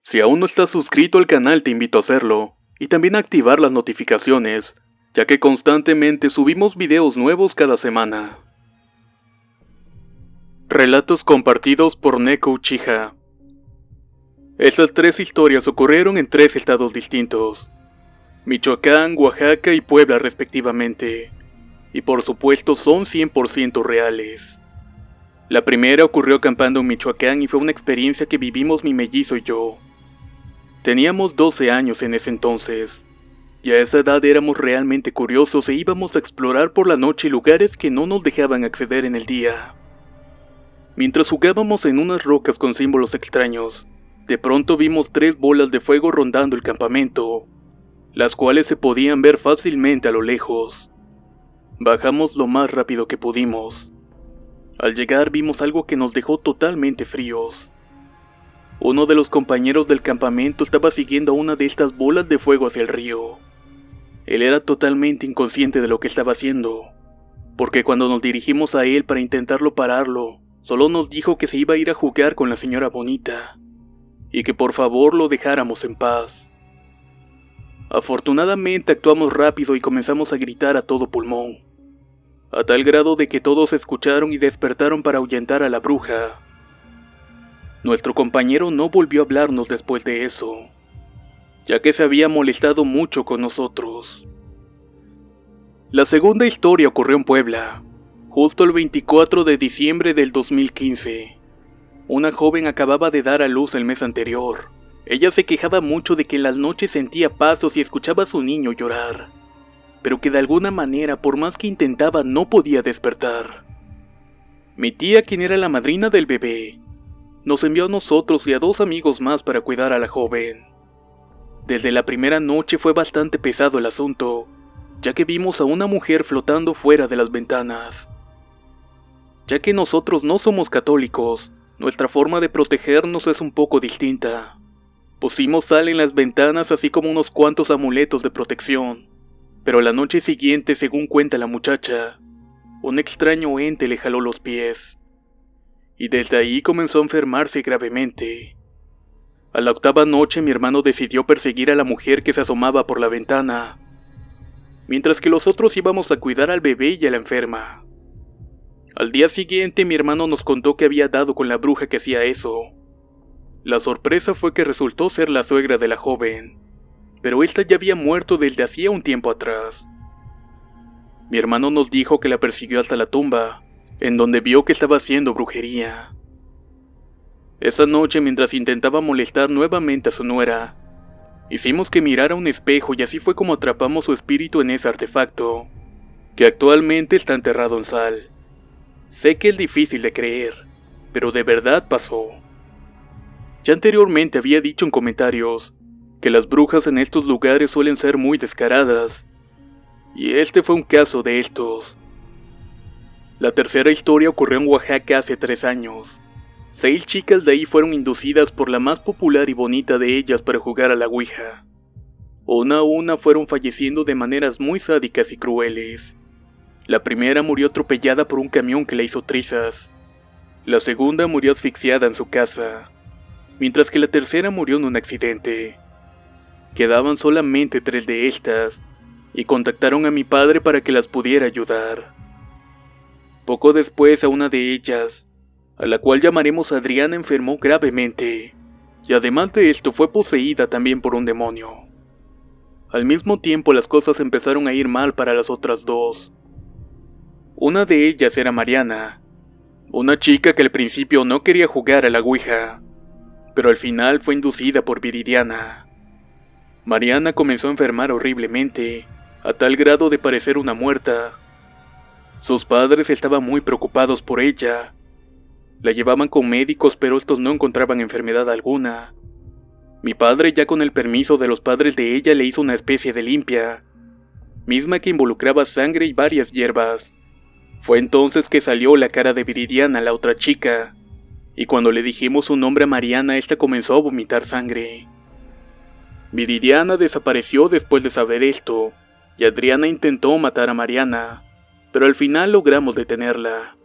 Si aún no estás suscrito al canal te invito a hacerlo, y también a activar las notificaciones, ya que constantemente subimos videos nuevos cada semana. Relatos compartidos por Neko Uchiha. Estas 3 historias ocurrieron en 3 estados distintos: Michoacán, Oaxaca y Puebla respectivamente, y por supuesto son 100% reales. La primera ocurrió acampando en Michoacán y fue una experiencia que vivimos mi mellizo y yo. Teníamos 12 años en ese entonces, y a esa edad éramos realmente curiosos e íbamos a explorar por la noche lugares que no nos dejaban acceder en el día. Mientras jugábamos en unas rocas con símbolos extraños, de pronto vimos 3 bolas de fuego rondando el campamento, las cuales se podían ver fácilmente a lo lejos. Bajamos lo más rápido que pudimos. Al llegar vimos algo que nos dejó totalmente fríos. Uno de los compañeros del campamento estaba siguiendo a una de estas bolas de fuego hacia el río. Él era totalmente inconsciente de lo que estaba haciendo, porque cuando nos dirigimos a él para intentarlo pararlo, solo nos dijo que se iba a ir a jugar con la señora Bonita, y que por favor lo dejáramos en paz. Afortunadamente actuamos rápido y comenzamos a gritar a todo pulmón, a tal grado de que todos escucharon y despertaron para ahuyentar a la bruja. Nuestro compañero no volvió a hablarnos después de eso, ya que se había molestado mucho con nosotros. La segunda historia ocurrió en Puebla, justo el 24 de diciembre del 2015. Una joven acababa de dar a luz el mes anterior. Ella se quejaba mucho de que en las noches sentía pasos y escuchaba a su niño llorar, pero que de alguna manera, por más que intentaba, no podía despertar. Mi tía, quien era la madrina del bebé, nos envió a nosotros y a 2 amigos más para cuidar a la joven. Desde la primera noche fue bastante pesado el asunto, ya que vimos a una mujer flotando fuera de las ventanas. Ya que nosotros no somos católicos, nuestra forma de protegernos es un poco distinta. Pusimos sal en las ventanas así como unos cuantos amuletos de protección, pero la noche siguiente, según cuenta la muchacha, un extraño ente le jaló los pies, y desde ahí comenzó a enfermarse gravemente. A la 8ª noche mi hermano decidió perseguir a la mujer que se asomaba por la ventana, mientras que los otros íbamos a cuidar al bebé y a la enferma. Al día siguiente mi hermano nos contó que había dado con la bruja que hacía eso. La sorpresa fue que resultó ser la suegra de la joven, pero esta ya había muerto desde hacía un tiempo atrás. Mi hermano nos dijo que la persiguió hasta la tumba, en donde vio que estaba haciendo brujería. Esa noche, mientras intentaba molestar nuevamente a su nuera, hicimos que mirara un espejo y así fue como atrapamos su espíritu en ese artefacto, que actualmente está enterrado en sal. Sé que es difícil de creer, pero de verdad pasó. Ya anteriormente había dicho en comentarios que las brujas en estos lugares suelen ser muy descaradas, y este fue un caso de estos. La tercera historia ocurrió en Oaxaca hace 3 años. 6 chicas de ahí fueron inducidas por la más popular y bonita de ellas para jugar a la Ouija. Una a una fueron falleciendo de maneras muy sádicas y crueles. La primera murió atropellada por un camión que la hizo trizas. La segunda murió asfixiada en su casa, mientras que la tercera murió en un accidente. Quedaban solamente 3 de estas, y contactaron a mi padre para que las pudiera ayudar. Poco después a una de ellas, a la cual llamaremos Adriana, enfermó gravemente, y además de esto fue poseída también por un demonio. Al mismo tiempo las cosas empezaron a ir mal para las otras 2. Una de ellas era Mariana, una chica que al principio no quería jugar a la Ouija, pero al final fue inducida por Viridiana. Mariana comenzó a enfermar horriblemente, a tal grado de parecer una muerta. Sus padres estaban muy preocupados por ella. La llevaban con médicos, pero estos no encontraban enfermedad alguna. Mi padre, ya con el permiso de los padres de ella, le hizo una especie de limpia, misma que involucraba sangre y varias hierbas. Fue entonces que salió la cara de Viridiana, la otra chica, y cuando le dijimos su nombre a Mariana, esta comenzó a vomitar sangre. Viridiana desapareció después de saber esto, y Adriana intentó matar a Mariana, pero al final logramos detenerla.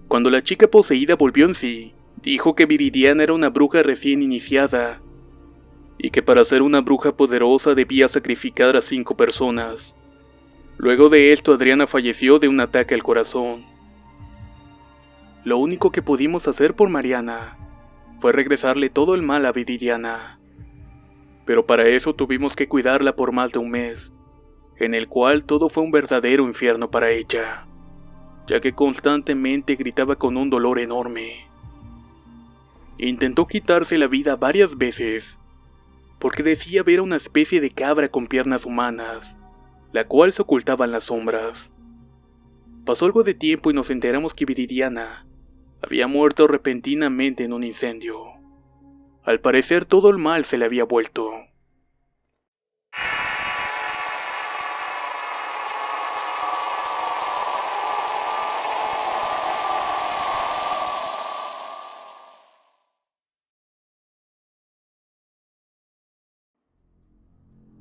Cuando la chica poseída volvió en sí, dijo que Viridiana era una bruja recién iniciada, y que para ser una bruja poderosa debía sacrificar a 5 personas. Luego de esto, Adriana falleció de un ataque al corazón. Lo único que pudimos hacer por Mariana fue regresarle todo el mal a Viridiana. Pero para eso tuvimos que cuidarla por más de un mes, en el cual todo fue un verdadero infierno para ella, ya que constantemente gritaba con un dolor enorme. Intentó quitarse la vida varias veces, porque decía ver una especie de cabra con piernas humanas, la cual se ocultaba en las sombras. Pasó algo de tiempo y nos enteramos que Viridiana había muerto repentinamente en un incendio. Al parecer todo el mal se le había vuelto.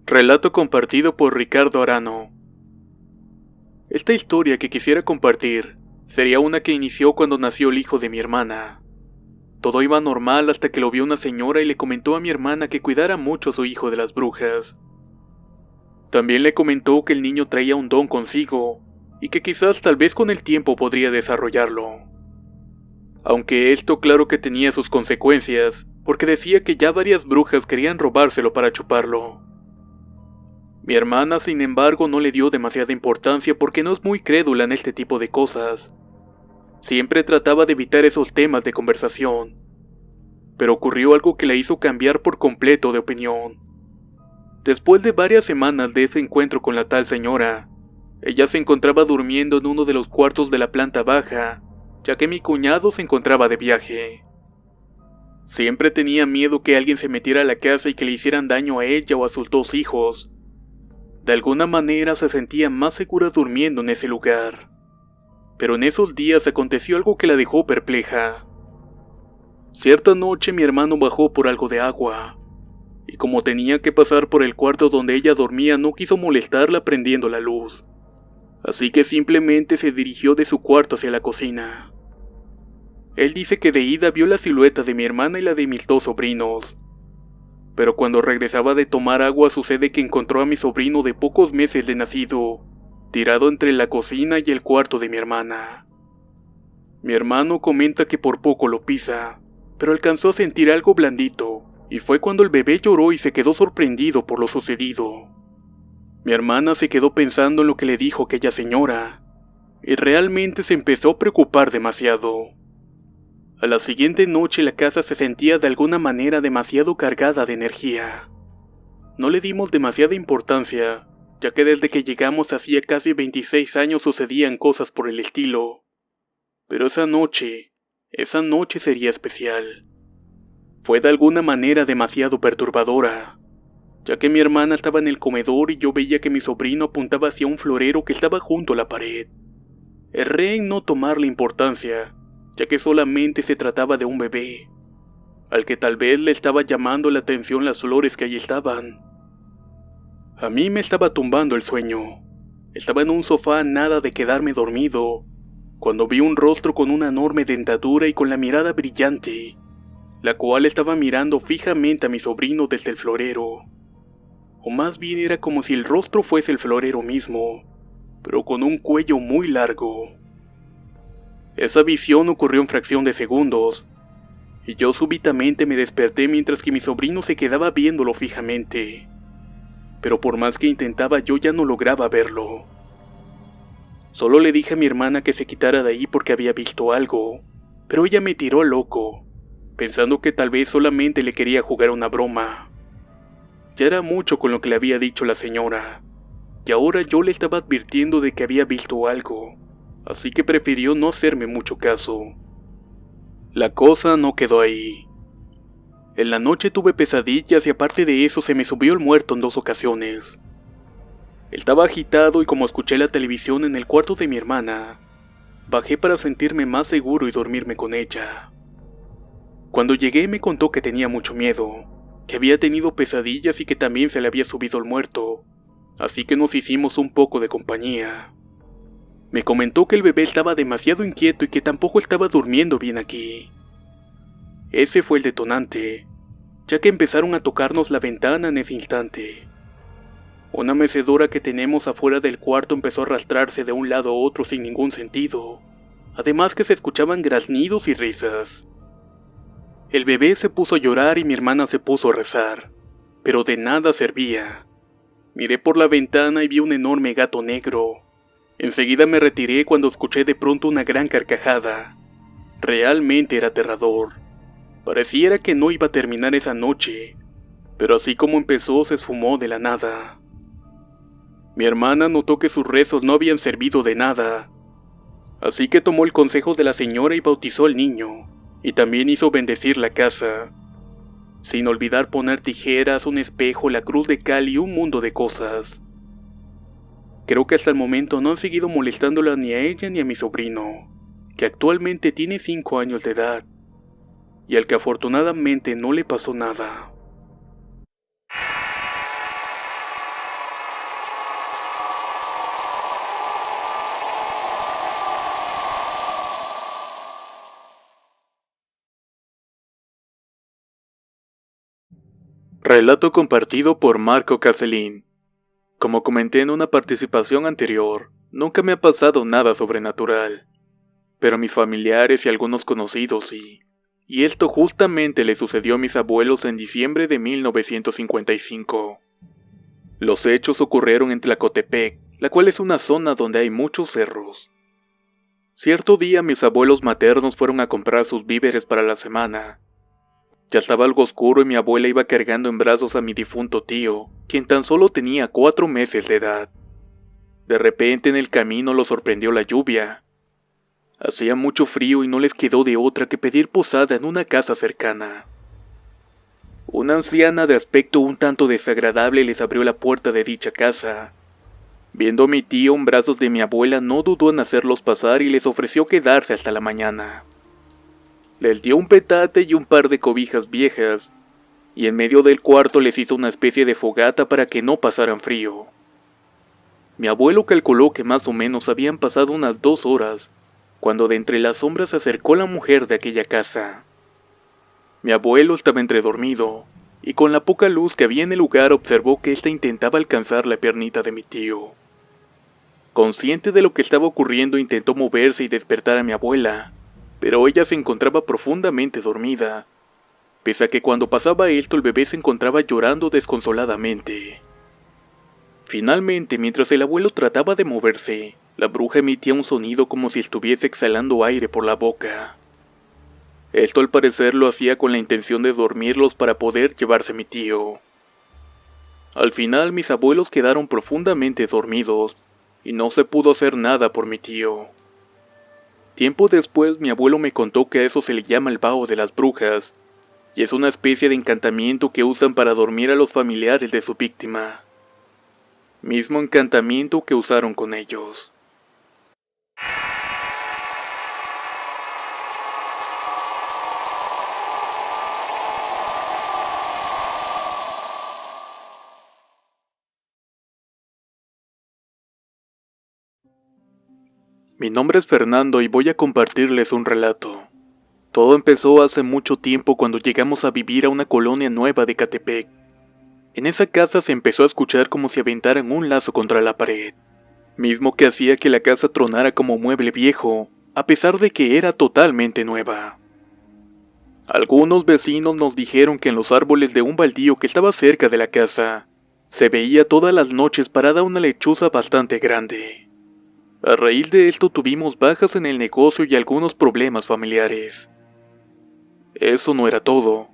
Relato compartido por Ricardo Arano. Esta historia que quisiera compartir sería una que inició cuando nació el hijo de mi hermana. Todo iba normal hasta que lo vio una señora y le comentó a mi hermana que cuidara mucho a su hijo de las brujas. También le comentó que el niño traía un don consigo y que quizás tal vez con el tiempo podría desarrollarlo. Aunque esto claro que tenía sus consecuencias, porque decía que ya varias brujas querían robárselo para chuparlo. Mi hermana, sin embargo, no le dio demasiada importancia porque no es muy crédula en este tipo de cosas. Siempre trataba de evitar esos temas de conversación. Pero ocurrió algo que la hizo cambiar por completo de opinión. Después de varias semanas de ese encuentro con la tal señora, ella se encontraba durmiendo en uno de los cuartos de la planta baja, ya que mi cuñado se encontraba de viaje. Siempre tenía miedo que alguien se metiera a la casa y que le hicieran daño a ella o a sus 2 hijos. De alguna manera se sentía más segura durmiendo en ese lugar. Pero en esos días aconteció algo que la dejó perpleja. Cierta noche mi hermano bajó por algo de agua, y como tenía que pasar por el cuarto donde ella dormía, no quiso molestarla prendiendo la luz. Así que simplemente se dirigió de su cuarto hacia la cocina. Él dice que de ida vio la silueta de mi hermana y la de mis 2 sobrinos. Pero cuando regresaba de tomar agua sucede que encontró a mi sobrino de pocos meses de nacido, tirado entre la cocina y el cuarto de mi hermana. Mi hermano comenta que por poco lo pisa, pero alcanzó a sentir algo blandito, y fue cuando el bebé lloró y se quedó sorprendido por lo sucedido. Mi hermana se quedó pensando en lo que le dijo aquella señora, y realmente se empezó a preocupar demasiado. A la siguiente noche la casa se sentía de alguna manera demasiado cargada de energía. No le dimos demasiada importancia, ya que desde que llegamos hacía casi 26 años sucedían cosas por el estilo. Pero esa noche sería especial. Fue de alguna manera demasiado perturbadora, ya que mi hermana estaba en el comedor y yo veía que mi sobrino apuntaba hacia un florero que estaba junto a la pared. Erré en no tomarle importancia, ya que solamente se trataba de un bebé, al que tal vez le estaba llamando la atención las flores que allí estaban. A mí me estaba tumbando el sueño. Estaba en un sofá a nada de quedarme dormido, cuando vi un rostro con una enorme dentadura y con la mirada brillante, la cual estaba mirando fijamente a mi sobrino desde el florero. O más bien era como si el rostro fuese el florero mismo, pero con un cuello muy largo. Esa visión ocurrió en fracción de segundos, y yo súbitamente me desperté mientras que mi sobrino se quedaba viéndolo fijamente. Pero por más que intentaba yo ya no lograba verlo. Solo le dije a mi hermana que se quitara de ahí porque había visto algo, pero ella me tiró loco, pensando que tal vez solamente le quería jugar una broma. Ya era mucho con lo que le había dicho la señora, y ahora yo le estaba advirtiendo de que había visto algo, así que prefirió no hacerme mucho caso. La cosa no quedó ahí. En la noche tuve pesadillas y aparte de eso se me subió el muerto en 2 ocasiones. Estaba agitado y como escuché la televisión en el cuarto de mi hermana, bajé para sentirme más seguro y dormirme con ella. Cuando llegué me contó que tenía mucho miedo, que había tenido pesadillas y que también se le había subido el muerto, así que nos hicimos un poco de compañía. Me comentó que el bebé estaba demasiado inquieto y que tampoco estaba durmiendo bien aquí. Ese fue el detonante, ya que empezaron a tocarnos la ventana en ese instante. Una mecedora que tenemos afuera del cuarto empezó a arrastrarse de un lado a otro sin ningún sentido, además que se escuchaban graznidos y risas. El bebé se puso a llorar y mi hermana se puso a rezar, pero de nada servía. Miré por la ventana y vi un enorme gato negro. Enseguida me retiré cuando escuché de pronto una gran carcajada. Realmente era aterrador. Pareciera que no iba a terminar esa noche, pero así como empezó se esfumó de la nada. Mi hermana notó que sus rezos no habían servido de nada, así que tomó el consejo de la señora y bautizó al niño, y también hizo bendecir la casa, sin olvidar poner tijeras, un espejo, la cruz de cal y un mundo de cosas. Creo que hasta el momento no han seguido molestándola ni a ella ni a mi sobrino, que actualmente tiene 5 años de edad, y al que afortunadamente no le pasó nada. Relato compartido por Marco Caselín. Como comenté en una participación anterior, nunca me ha pasado nada sobrenatural, pero a mis familiares y algunos conocidos sí. Y esto justamente le sucedió a mis abuelos en diciembre de 1955. Los hechos ocurrieron en Tlacotepec, la cual es una zona donde hay muchos cerros. Cierto día mis abuelos maternos fueron a comprar sus víveres para la semana. Ya estaba algo oscuro y mi abuela iba cargando en brazos a mi difunto tío, quien tan solo tenía 4 meses de edad. De repente en el camino lo sorprendió la lluvia. Hacía mucho frío y no les quedó de otra que pedir posada en una casa cercana. Una anciana de aspecto un tanto desagradable les abrió la puerta de dicha casa. Viendo a mi tío en brazos de mi abuela, no dudó en hacerlos pasar y les ofreció quedarse hasta la mañana. Les dio un petate y un par de cobijas viejas, y en medio del cuarto les hizo una especie de fogata para que no pasaran frío. Mi abuelo calculó que más o menos habían pasado unas 2 horas, cuando de entre las sombras se acercó la mujer de aquella casa. Mi abuelo estaba entredormido, y con la poca luz que había en el lugar observó que ésta intentaba alcanzar la piernita de mi tío. Consciente de lo que estaba ocurriendo, intentó moverse y despertar a mi abuela, pero ella se encontraba profundamente dormida, pese a que cuando pasaba esto el bebé se encontraba llorando desconsoladamente. Finalmente, mientras el abuelo trataba de moverse, la bruja emitía un sonido como si estuviese exhalando aire por la boca. Esto al parecer lo hacía con la intención de dormirlos para poder llevarse a mi tío. Al final mis abuelos quedaron profundamente dormidos, y no se pudo hacer nada por mi tío. Tiempo después mi abuelo me contó que a eso se le llama el vaho de las brujas, y es una especie de encantamiento que usan para dormir a los familiares de su víctima. Mismo encantamiento que usaron con ellos. Mi nombre es Fernando y voy a compartirles un relato. Todo empezó hace mucho tiempo cuando llegamos a vivir a una colonia nueva de Ecatepec. En esa casa se empezó a escuchar como si aventaran un lazo contra la pared, mismo que hacía que la casa tronara como mueble viejo, a pesar de que era totalmente nueva. Algunos vecinos nos dijeron que en los árboles de un baldío que estaba cerca de la casa, se veía todas las noches parada una lechuza bastante grande. A raíz de esto tuvimos bajas en el negocio y algunos problemas familiares. Eso no era todo.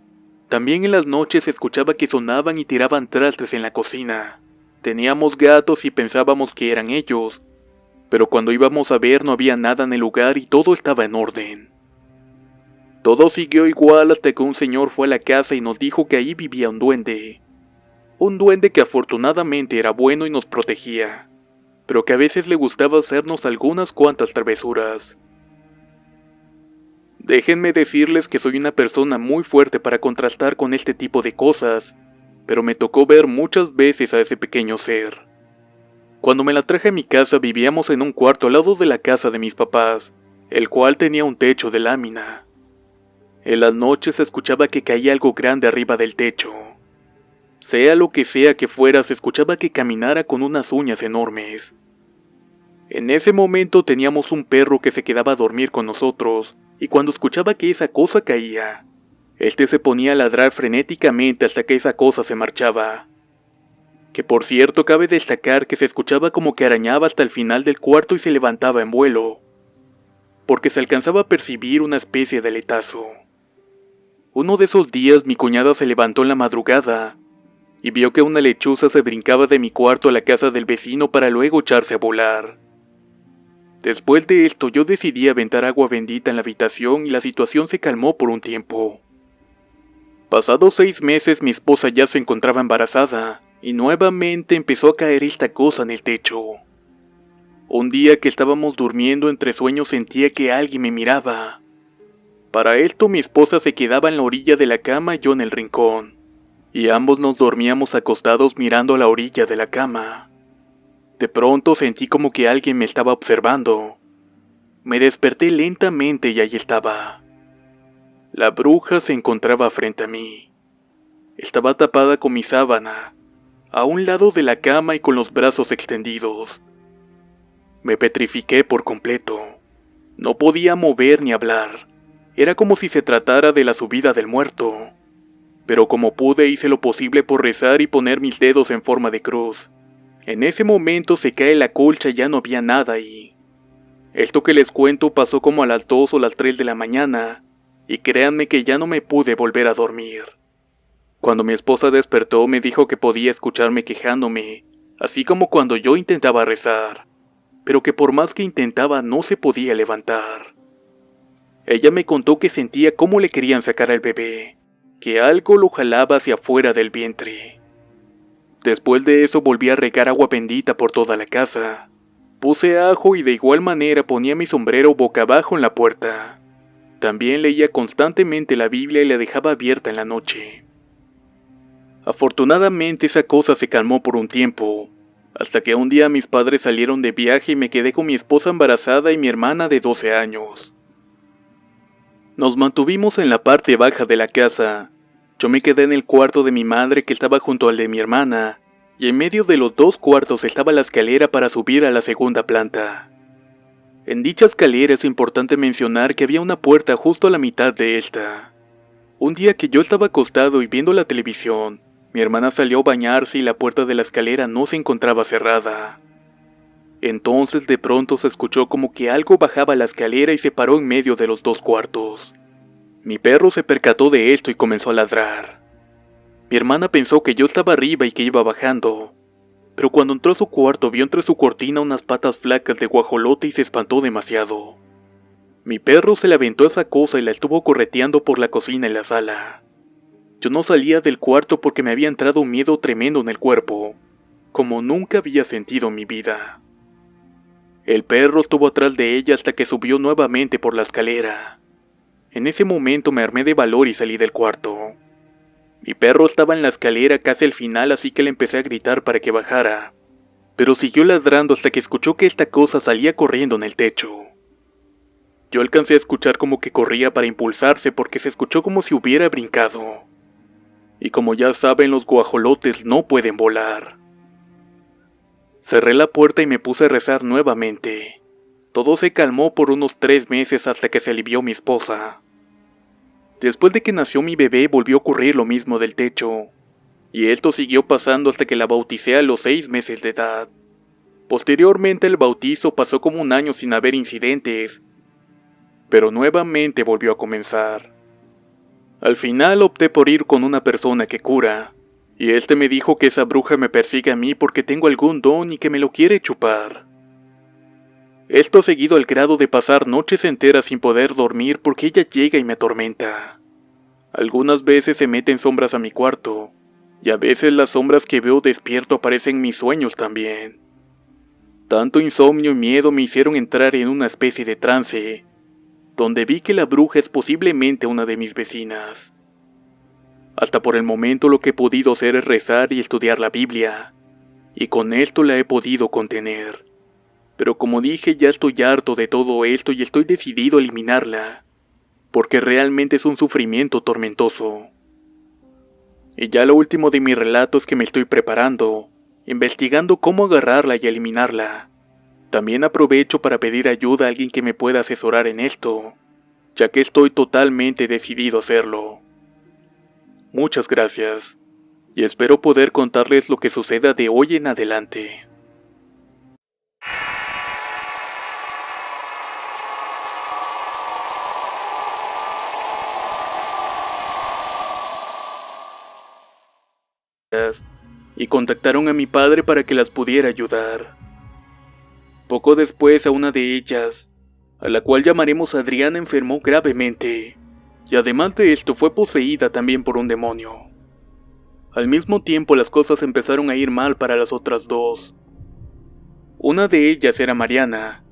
También en las noches se escuchaba que sonaban y tiraban trastes en la cocina. Teníamos gatos y pensábamos que eran ellos, pero cuando íbamos a ver no había nada en el lugar y todo estaba en orden. Todo siguió igual hasta que un señor fue a la casa y nos dijo que ahí vivía un duende. Un duende que afortunadamente era bueno y nos protegía, pero que a veces le gustaba hacernos algunas cuantas travesuras. Déjenme decirles que soy una persona muy fuerte para contrastar con este tipo de cosas, pero me tocó ver muchas veces a ese pequeño ser. Cuando me la traje a mi casa vivíamos en un cuarto al lado de la casa de mis papás, el cual tenía un techo de lámina. En las noches se escuchaba que caía algo grande arriba del techo. Sea lo que sea que fuera, se escuchaba que caminara con unas uñas enormes. En ese momento teníamos un perro que se quedaba a dormir con nosotros, y cuando escuchaba que esa cosa caía, este se ponía a ladrar frenéticamente hasta que esa cosa se marchaba. Que por cierto cabe destacar que se escuchaba como que arañaba hasta el final del cuarto y se levantaba en vuelo, porque se alcanzaba a percibir una especie de aletazo. Uno de esos días mi cuñada se levantó en la madrugada y vio que una lechuza se brincaba de mi cuarto a la casa del vecino para luego echarse a volar. Después de esto yo decidí aventar agua bendita en la habitación y la situación se calmó por un tiempo. Pasados 6 meses mi esposa ya se encontraba embarazada y nuevamente empezó a caer esta cosa en el techo. Un día que estábamos durmiendo entre sueños sentía que alguien me miraba. Para esto mi esposa se quedaba en la orilla de la cama y yo en el rincón, y ambos nos dormíamos acostados mirando a la orilla de la cama. De pronto sentí como que alguien me estaba observando. Me desperté lentamente y ahí estaba. La bruja se encontraba frente a mí. Estaba tapada con mi sábana, a un lado de la cama y con los brazos extendidos. Me petrifiqué por completo. No podía mover ni hablar. Era como si se tratara de la subida del muerto. Pero como pude hice lo posible por rezar y poner mis dedos en forma de cruz. En ese momento se cae la colcha y ya no había nada ahí. Esto que les cuento pasó como a las 2 o las 3 de la mañana, y créanme que ya no me pude volver a dormir. Cuando mi esposa despertó me dijo que podía escucharme quejándome, así como cuando yo intentaba rezar, pero que por más que intentaba no se podía levantar. Ella me contó que sentía cómo le querían sacar al bebé, que algo lo jalaba hacia afuera del vientre. Después de eso volví a regar agua bendita por toda la casa. Puse ajo y de igual manera ponía mi sombrero boca abajo en la puerta. También leía constantemente la Biblia y la dejaba abierta en la noche. Afortunadamente esa cosa se calmó por un tiempo, hasta que un día mis padres salieron de viaje y me quedé con mi esposa embarazada y mi hermana de 12 años. Nos mantuvimos en la parte baja de la casa. Yo me quedé en el cuarto de mi madre que estaba junto al de mi hermana, y en medio de los 2 cuartos estaba la escalera para subir a la segunda planta. En dicha escalera es importante mencionar que había una puerta justo a la mitad de esta. Un día que yo estaba acostado y viendo la televisión, mi hermana salió a bañarse y la puerta de la escalera no se encontraba cerrada. Entonces de pronto se escuchó como que algo bajaba la escalera y se paró en medio de los 2 cuartos. Mi perro se percató de esto y comenzó a ladrar. Mi hermana pensó que yo estaba arriba y que iba bajando, pero cuando entró a su cuarto vio entre su cortina unas patas flacas de guajolote y se espantó demasiado. Mi perro se le aventó esa cosa y la estuvo correteando por la cocina y la sala. Yo no salía del cuarto porque me había entrado un miedo tremendo en el cuerpo, como nunca había sentido en mi vida. El perro estuvo atrás de ella hasta que subió nuevamente por la escalera. En ese momento me armé de valor y salí del cuarto. Mi perro estaba en la escalera casi al final, así que le empecé a gritar para que bajara, pero siguió ladrando hasta que escuchó que esta cosa salía corriendo en el techo. Yo alcancé a escuchar como que corría para impulsarse porque se escuchó como si hubiera brincado. Y como ya saben, los guajolotes no pueden volar. Cerré la puerta y me puse a rezar nuevamente. Todo se calmó por unos 3 meses hasta que se alivió mi esposa. Después de que nació mi bebé volvió a ocurrir lo mismo del techo, y esto siguió pasando hasta que la bauticé a los 6 meses de edad. Posteriormente el bautizo pasó como un año sin haber incidentes, pero nuevamente volvió a comenzar. Al final opté por ir con una persona que cura, y este me dijo que esa bruja me persigue a mí porque tengo algún don y que me lo quiere chupar. Esto seguido al grado de pasar noches enteras sin poder dormir porque ella llega y me atormenta. Algunas veces se mete en sombras a mi cuarto, y a veces las sombras que veo despierto aparecen en mis sueños también. Tanto insomnio y miedo me hicieron entrar en una especie de trance, donde vi que la bruja es posiblemente una de mis vecinas. Hasta por el momento lo que he podido hacer es rezar y estudiar la Biblia, y con esto la he podido contener. Pero como dije, ya estoy harto de todo esto y estoy decidido a eliminarla, porque realmente es un sufrimiento tormentoso. Y ya lo último de mi relato es que me estoy preparando, investigando cómo agarrarla y eliminarla. También aprovecho para pedir ayuda a alguien que me pueda asesorar en esto, ya que estoy totalmente decidido a hacerlo. Muchas gracias, y espero poder contarles lo que suceda de hoy en adelante. Y contactaron a mi padre para que las pudiera ayudar. Poco después a una de ellas, a la cual llamaremos Adriana, enfermó gravemente, y además de esto fue poseída también por un demonio. Al mismo tiempo las cosas empezaron a ir mal para las otras dos. Una de ellas era Mariana,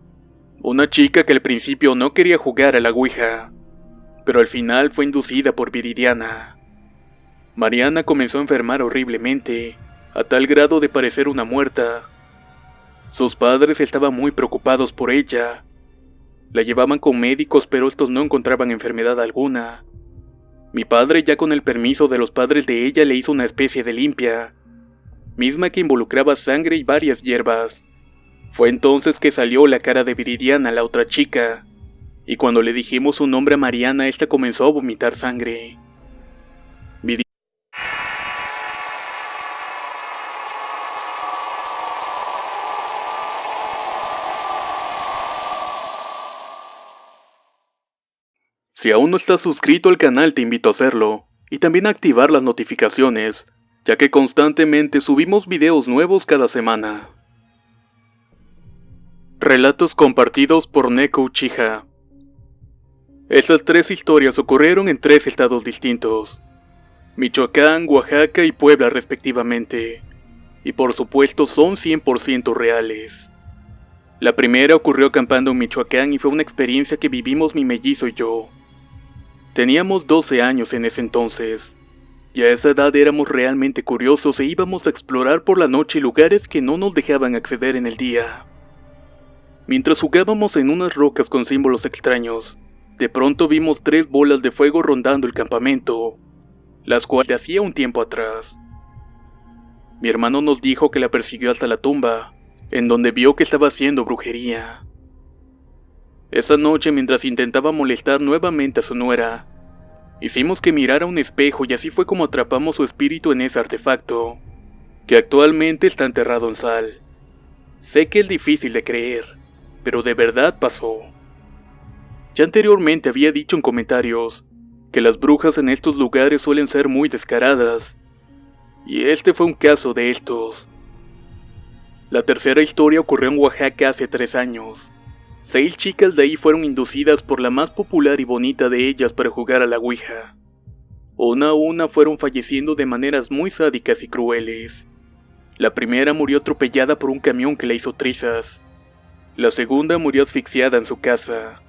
una chica que al principio no quería jugar a la Ouija, pero al final fue inducida por Viridiana. Mariana comenzó a enfermar horriblemente, a tal grado de parecer una muerta. Sus padres estaban muy preocupados por ella. La llevaban con médicos, pero estos no encontraban enfermedad alguna. Mi padre, ya con el permiso de los padres de ella, le hizo una especie de limpia, misma que involucraba sangre y varias hierbas. Fue entonces que salió la cara de Viridiana, la otra chica, y cuando le dijimos su nombre a Mariana, esta comenzó a vomitar sangre. Si aún no estás suscrito al canal, te invito a hacerlo, y también a activar las notificaciones, ya que constantemente subimos videos nuevos cada semana. Relatos compartidos por Neko Uchiha. Estas 3 historias ocurrieron en 3 estados distintos: Michoacán, Oaxaca y Puebla respectivamente, y por supuesto son 100% reales. La primera ocurrió acampando en Michoacán y fue una experiencia que vivimos mi mellizo y yo. Teníamos 12 años en ese entonces, y a esa edad éramos realmente curiosos e íbamos a explorar por la noche lugares que no nos dejaban acceder en el día. Mientras jugábamos en unas rocas con símbolos extraños, de pronto vimos 3 bolas de fuego rondando el campamento, las cuales hacía un tiempo atrás. Mi hermano nos dijo que la persiguió hasta la tumba, en donde vio que estaba haciendo brujería. Esa noche, mientras intentaba molestar nuevamente a su nuera, hicimos que mirara un espejo y así fue como atrapamos su espíritu en ese artefacto, que actualmente está enterrado en sal. Sé que es difícil de creer, pero de verdad pasó. Ya anteriormente había dicho en comentarios que las brujas en estos lugares suelen ser muy descaradas, y este fue un caso de estos. La tercera historia ocurrió en Oaxaca hace 3 años. 6 chicas de ahí fueron inducidas por la más popular y bonita de ellas para jugar a la Ouija. Una a una fueron falleciendo de maneras muy sádicas y crueles. La primera murió atropellada por un camión que la hizo trizas. La segunda murió asfixiada en su casa,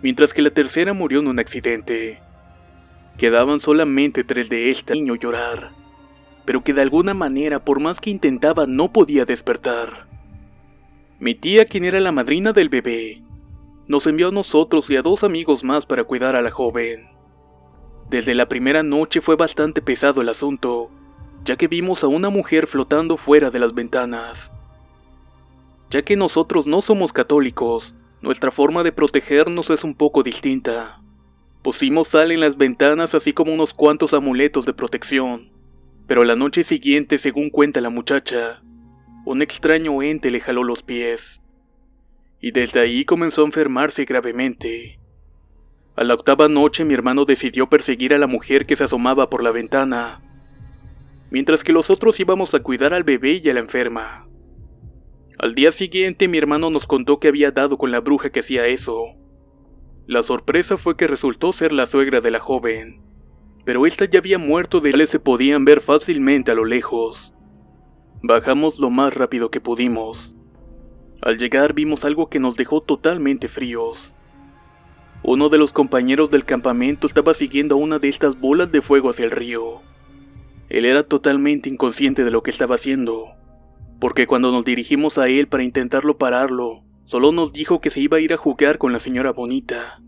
mientras que la tercera murió en un accidente. Quedaban solamente 3 de estas. Niño llorar, pero que de alguna manera, por más que intentaba, no podía despertar. Mi tía, quien era la madrina del bebé, nos envió a nosotros y a 2 amigos más para cuidar a la joven. Desde la primera noche fue bastante pesado el asunto, ya que vimos a una mujer flotando fuera de las ventanas. Ya que nosotros no somos católicos, nuestra forma de protegernos es un poco distinta. Pusimos sal en las ventanas así como unos cuantos amuletos de protección, pero la noche siguiente, según cuenta la muchacha, un extraño ente le jaló los pies, y desde ahí comenzó a enfermarse gravemente. A la 8ª noche mi hermano decidió perseguir a la mujer que se asomaba por la ventana, mientras que los otros íbamos a cuidar al bebé y a la enferma. Al día siguiente mi hermano nos contó que había dado con la bruja que hacía eso. La sorpresa fue que resultó ser la suegra de la joven, pero esta ya había muerto, de se podían ver fácilmente a lo lejos. Bajamos lo más rápido que pudimos. Al llegar vimos algo que nos dejó totalmente fríos. Uno de los compañeros del campamento estaba siguiendo a una de estas bolas de fuego hacia el río. Él era totalmente inconsciente de lo que estaba haciendo, porque cuando nos dirigimos a él para intentarlo pararlo, solo nos dijo que se iba a ir a jugar con la señora bonita,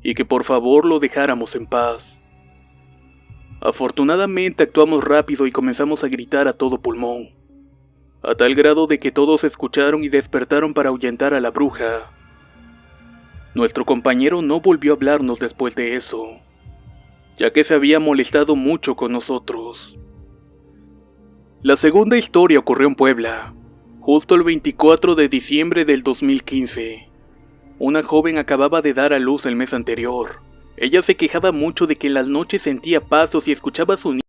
y que por favor lo dejáramos en paz. Afortunadamente actuamos rápido y comenzamos a gritar a todo pulmón, a tal grado de que todos escucharon y despertaron para ahuyentar a la bruja. Nuestro compañero no volvió a hablarnos después de eso, ya que se había molestado mucho con nosotros. La segunda historia ocurrió en Puebla, justo el 24 de diciembre del 2015. Una joven acababa de dar a luz el mes anterior. Ella se quejaba mucho de que en las noches sentía pasos y escuchaba sonidos